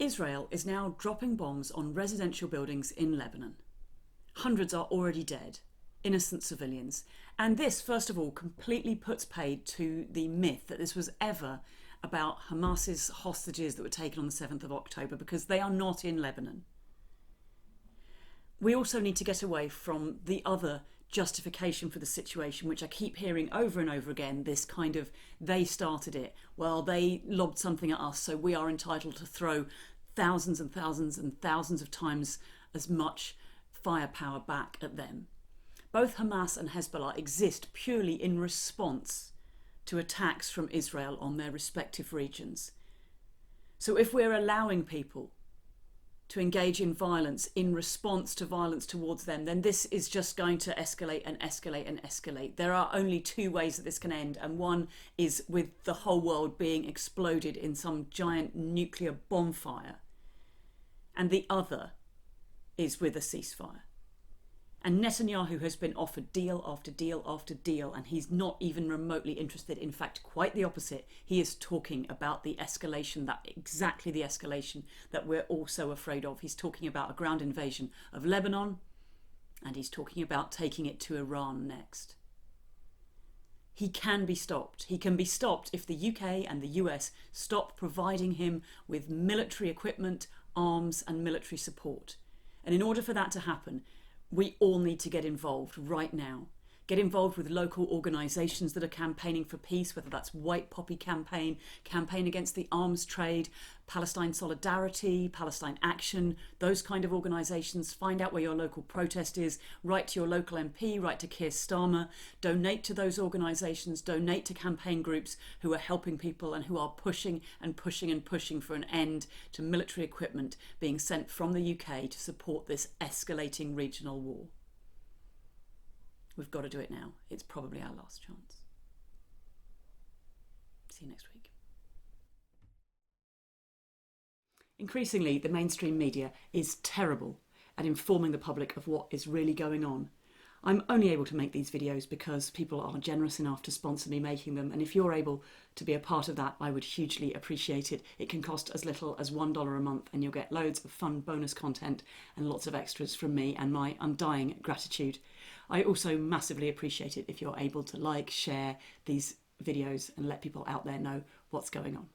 Israel is now dropping bombs on residential buildings in Lebanon. Hundreds are already dead, innocent civilians. And this, first of all, completely puts paid to the myth that this was ever about Hamas's hostages that were taken on the 7th of October, because they are not in Lebanon. We also need to get away from the other justification for the situation, which I keep hearing over and over again, this kind of, they started it, well, they lobbed something at us, so we are entitled to throw thousands and thousands and thousands of times as much firepower back at them. Both Hamas and Hezbollah exist purely in response to attacks from Israel on their respective regions. So if we're allowing people to engage in violence in response to violence towards them, then this is just going to escalate and escalate and escalate. There are only two ways that this can end, and one is with the whole world being exploded in some giant nuclear bonfire, and the other is with a ceasefire. And Netanyahu has been offered deal after deal after deal, and he's not even remotely interested. In fact, quite the opposite. He is talking about the escalation, exactly the escalation that we're all so afraid of. He's talking about a ground invasion of Lebanon, and he's talking about taking it to Iran next. He can be stopped. He can be stopped if the UK and the US stop providing him with military equipment, arms, and military support. And in order for that to happen, we all need to get involved right now. Get involved with local organisations that are campaigning for peace, whether that's White Poppy Campaign, Campaign Against the Arms Trade, Palestine Solidarity, Palestine Action, those kind of organisations. Find out where your local protest is, write to your local MP, write to Keir Starmer, donate to those organisations, donate to campaign groups who are helping people and who are pushing and pushing and pushing for an end to military equipment being sent from the UK to support this escalating regional war. We've got to do it now. It's probably our last chance. See you next week. Increasingly, the mainstream media is terrible at informing the public of what is really going on. I'm only able to make these videos because people are generous enough to sponsor me making them, and if you're able to be a part of that, I would hugely appreciate it. It can cost as little as $1 a month, and you'll get loads of fun bonus content and lots of extras from me and my undying gratitude. I also massively appreciate it if you're able to like, share these videos and let people out there know what's going on.